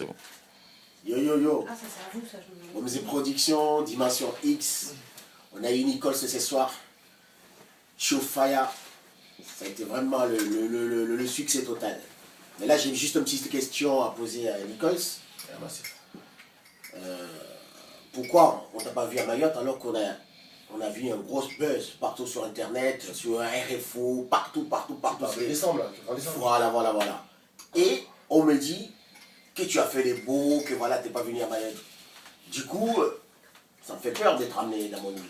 C'est bon. Yo yo yo. Ah, ça c'est à vous, ça, je me demande. Homes et Productions, Dimension X. On a eu Nicole ce soir. Show Fire. Ça a été vraiment le succès total. Mais là, j'ai juste une petite question à poser à Nicole. Pourquoi on t'a pas vu à Mayotte alors qu'on a vu un gros buzz partout sur Internet, sur RFO, partout. C'est décembre, là. Voilà. Et on me dit que tu as fait les beaux, que voilà, t'es pas venu à Mayotte. Du coup, ça me fait peur d'être amené dans mon vie.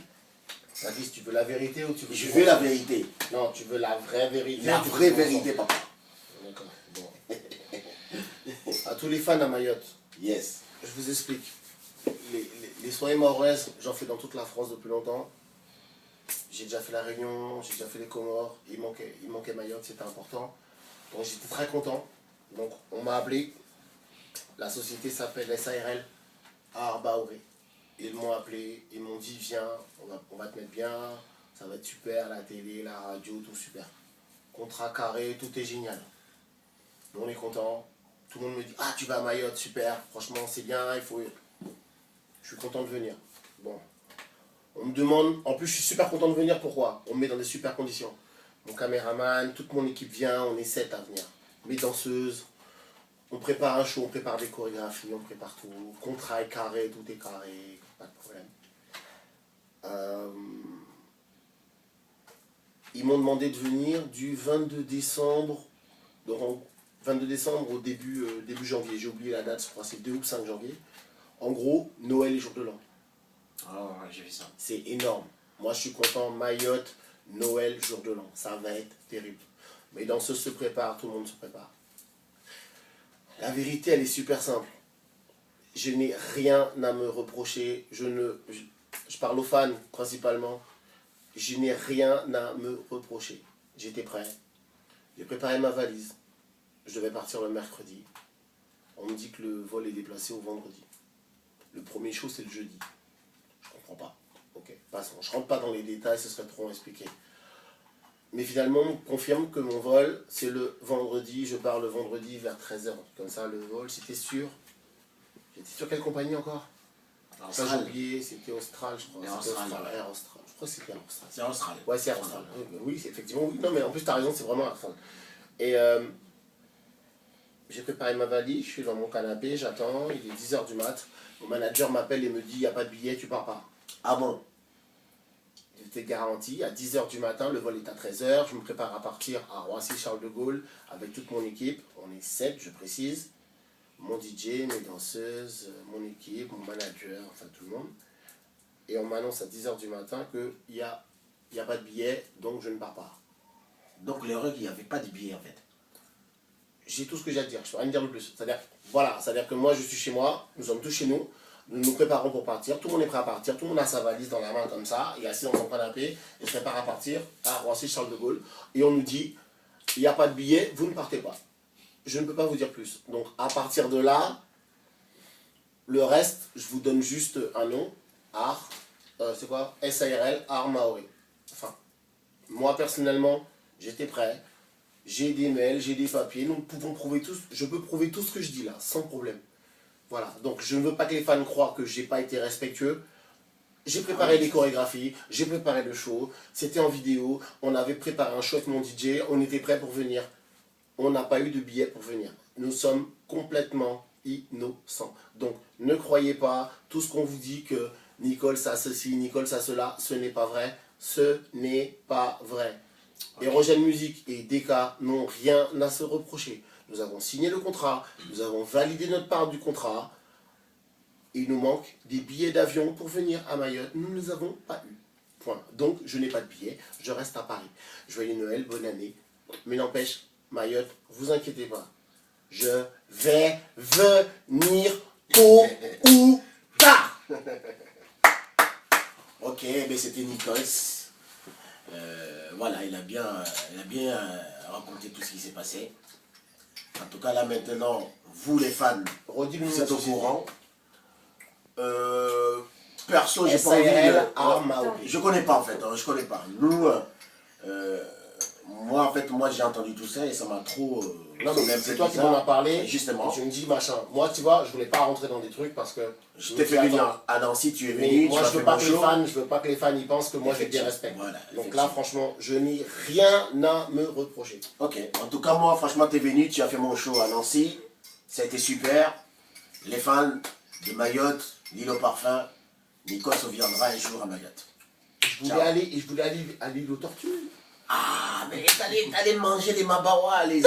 Nadis, tu veux la vérité ou tu veux... Je veux la vérité. Non, tu veux la vraie vérité. La vraie vérité, papa. D'accord, bon. À tous les fans à Mayotte, Yes. je vous explique. Les soirées maoraises, j'en fais dans toute la France depuis longtemps. J'ai déjà fait la Réunion, j'ai déjà fait les Comores. Il manquait Mayotte, c'était important. Donc j'étais très content. Donc on m'a appelé. La société s'appelle SARL à Arbaoré. Ils m'ont appelé, ils m'ont dit viens, on va te mettre bien, ça va être super, la télé, la radio, tout super. Contrat carré, tout est génial. Nous on est content. Tout le monde me dit ah tu vas à Mayotte, super, franchement c'est bien, il faut... Je suis content de venir. Bon. On me demande, en plus je suis super content de venir, pourquoi? On me met dans des super conditions. Mon caméraman, toute mon équipe vient, on est 7 à venir. Mes danseuses, on prépare un show, on prépare des chorégraphies, on prépare tout. Contrat est carré, tout est carré, pas de problème. Ils m'ont demandé de venir du 22 décembre, donc 22 décembre au début janvier. J'ai oublié la date, je crois que c'est le 2 ou 5 janvier. En gros, Noël et jour de l'an. Oh, j'ai vu ça. C'est énorme. Moi, je suis content. Mayotte, Noël, jour de l'an. Ça va être terrible. Mais dans ce se prépare, tout le monde se prépare. La vérité, elle est super simple. Je n'ai rien à me reprocher. Je parle aux fans, principalement. Je n'ai rien à me reprocher. J'étais prêt. J'ai préparé ma valise. Je devais partir le mercredi. On me dit que le vol est déplacé au vendredi. Le premier show, c'est le jeudi. Je comprends pas. Ok, passons. Je rentre pas dans les détails, ce serait trop expliqué. Mais finalement, on confirme que mon vol, c'est le vendredi. Je pars le vendredi vers 13h. Comme ça, le vol, c'était sûr. J'étais sur quelle compagnie encore? Ça, j'ai oublié, c'était Austral, je crois. Air Austral. Je crois que c'était Air Austral. C'est Austral. Ouais, c'est Air Austral. Oui, effectivement. Oui. Non, mais en plus, tu as raison, c'est vraiment Air Austral. Et j'ai préparé ma valise, je suis dans mon canapé, j'attends, il est 10h du mat'. Mon manager m'appelle et me dit, il n'y a pas de billet, tu pars pas. Ah bon? J'étais garanti, à 10h du matin, le vol est à 13h, je me prépare à partir à Roissy-Charles de Gaulle avec toute mon équipe. On est 7, je précise. Mon DJ, mes danseuses, mon équipe, mon manager, enfin tout le monde. Et on m'annonce à 10h du matin qu'il n'y a pas de billet, donc je ne pars pas. Donc l'heure qu'il n'y avait pas de billet en fait. J'ai tout ce que j'ai à dire, je ne peux rien dire de plus. C'est-à-dire que moi je suis chez moi, nous sommes tous chez nous, nous nous préparons pour partir, tout le monde est prêt à partir, tout le monde a sa valise dans la main comme ça, il est assis dans son canapé, il se prépare à partir à Roissy-Charles de Gaulle, et on nous dit, il n'y a pas de billet, vous ne partez pas. Je ne peux pas vous dire plus. Donc à partir de là, le reste, je vous donne juste un nom, c'est quoi? SARL, Art Maoré. Enfin, moi personnellement, j'étais prêt. J'ai des mails, j'ai des papiers, nous pouvons prouver tous, je peux prouver tout ce que je dis là, sans problème. Voilà, donc je ne veux pas que les fans croient que j'ai pas été respectueux. J'ai préparé les chorégraphies, j'ai préparé le show, c'était en vidéo, on avait préparé un show avec mon DJ, on était prêt pour venir. On n'a pas eu de billet pour venir. Nous sommes complètement innocents. Donc ne croyez pas tout ce qu'on vous dit que Nicole ça ceci, Nicole ça cela, ce n'est pas vrai. Ce n'est pas vrai. Érogène Musique et DK n'ont rien à se reprocher. Nous avons signé le contrat, nous avons validé notre part du contrat. Il nous manque des billets d'avion pour venir à Mayotte. Nous ne les avons pas eu. Point. Donc je n'ai pas de billets, je reste à Paris. Joyeux Noël, bonne année. Mais n'empêche, Mayotte, vous inquiétez pas. Je vais venir tôt ou tard. Ok, mais c'était Nicolas. Voilà, il a bien raconté tout ce qui s'est passé. En tout cas, là maintenant, vous les fans, vous êtes au courant. Perso, j'ai pas envie de... Je connais pas en fait, je connais pas. Nous, moi, en fait, moi, j'ai entendu tout ça et ça m'a trop... Non, mais c'est toi qui bizarre. m'en as parlé. Justement. Et tu me dis, machin. Moi, tu vois, je voulais pas rentrer dans des trucs parce que... Je t'ai fait venir à Nancy, tu es Mais venu, moi, tu as je veux fait pas mon que les show. fans, je veux pas que les fans y pensent que moi, je les respecte. Voilà, Donc là, franchement, je n'ai rien à me reprocher. Ok, en tout cas, moi, franchement, tu es venu, tu as fait mon show à Nancy. Ça a été super. Les fans de Mayotte, l'île au parfum, Nikos viendra un jour à Mayotte. Je voulais aller à l'île aux tortues. Ah, mais t'allais manger les mabawa, les